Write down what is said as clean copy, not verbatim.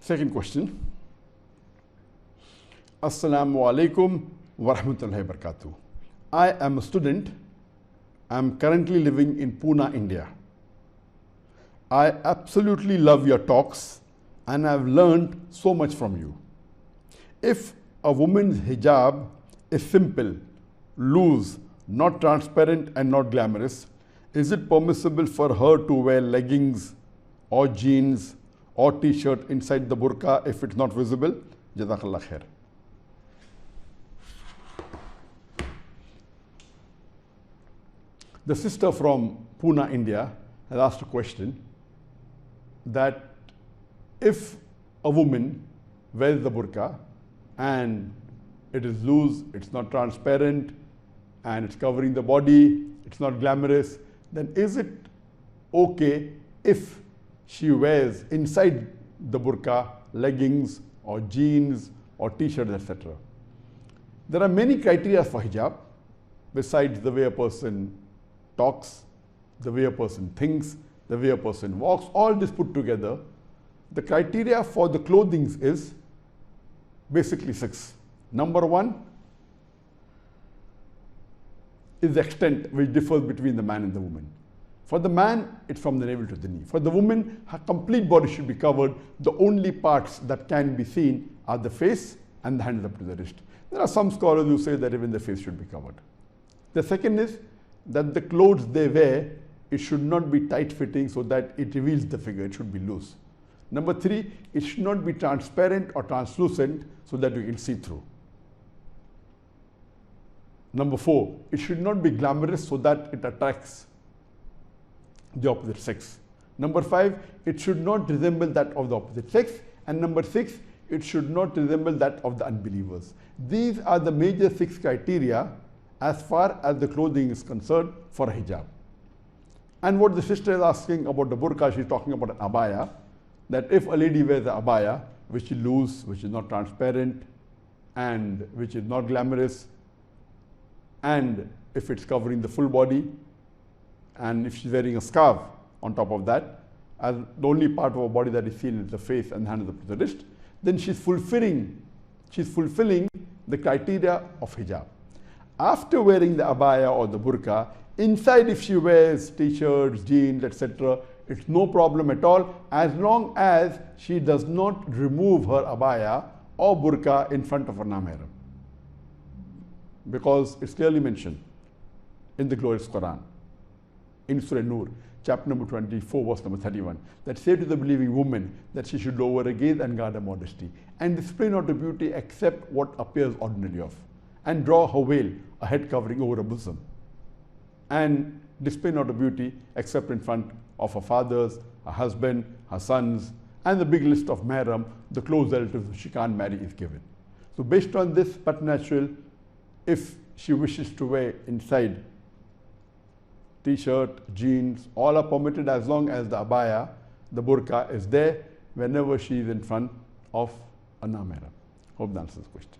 Second question. Assalamu alaikum wa rahmatullahi wa barakatuh. I am a student. I am currently living in Pune, India. I absolutely love your talks and I have learned so much from you. If a woman's hijab is simple, loose, not transparent and not glamorous, is it permissible for her to wear leggings or jeans or t-shirt inside the burqa if it's not visible? Jazakallah khair. The sister from Pune, India has asked a question that if a woman wears the burqa and it is loose, it's not transparent and it's covering the body, it's not glamorous, then is it okay if she wears inside the burqa leggings or jeans or t-shirts, etc.? There are many criteria for hijab besides the way a person talks, the way a person thinks, the way a person walks, all this put together. The criteria for the clothing is basically 6. Number 1 is the extent which differs between the man and the woman. For the man, it's from the navel to the knee. For the woman, her complete body should be covered. The only parts that can be seen are the face and the hands up to the wrist. There are some scholars who say that even the face should be covered. The second is that the clothes they wear, it should not be tight-fitting so that it reveals the figure. It should be loose. Number 3, it should not be transparent or translucent so that you can see through. Number 4, it should not be glamorous so that it attracts the opposite sex. Number 5, it should not resemble that of the opposite sex. And number 6, it should not resemble that of the unbelievers. These are the major 6 criteria as far as the clothing is concerned for a hijab. And what the sister is asking about the burqa, she's talking about an abaya, that if a lady wears an abaya, which is loose, which is not transparent, and which is not glamorous, and if it's covering the full body, and if she's wearing a scarf on top of that, as the only part of her body that is seen is the face and hands up to the wrist, then she's fulfilling the criteria of hijab. After wearing the abaya or the burqa, inside if she wears t-shirts, jeans, etc., it's no problem at all as long as she does not remove her abaya or burqa in front of her namahram. Because it's clearly mentioned in the glorious Quran, in Surah Nur, chapter number 24, verse number 31, that say to the believing woman that she should lower her gaze and guard her modesty, and display not her beauty except what appears ordinarily of, and draw her veil, a head covering over her bosom, and display not her beauty except in front of her fathers, her husband, her sons, and the big list of mahram, the close relatives she can't marry is given. So based on this, but natural, if she wishes to wear inside t-shirt, jeans, all are permitted as long as the abaya, the burqa is there whenever she is in front of a namahram. Hope that answers the question.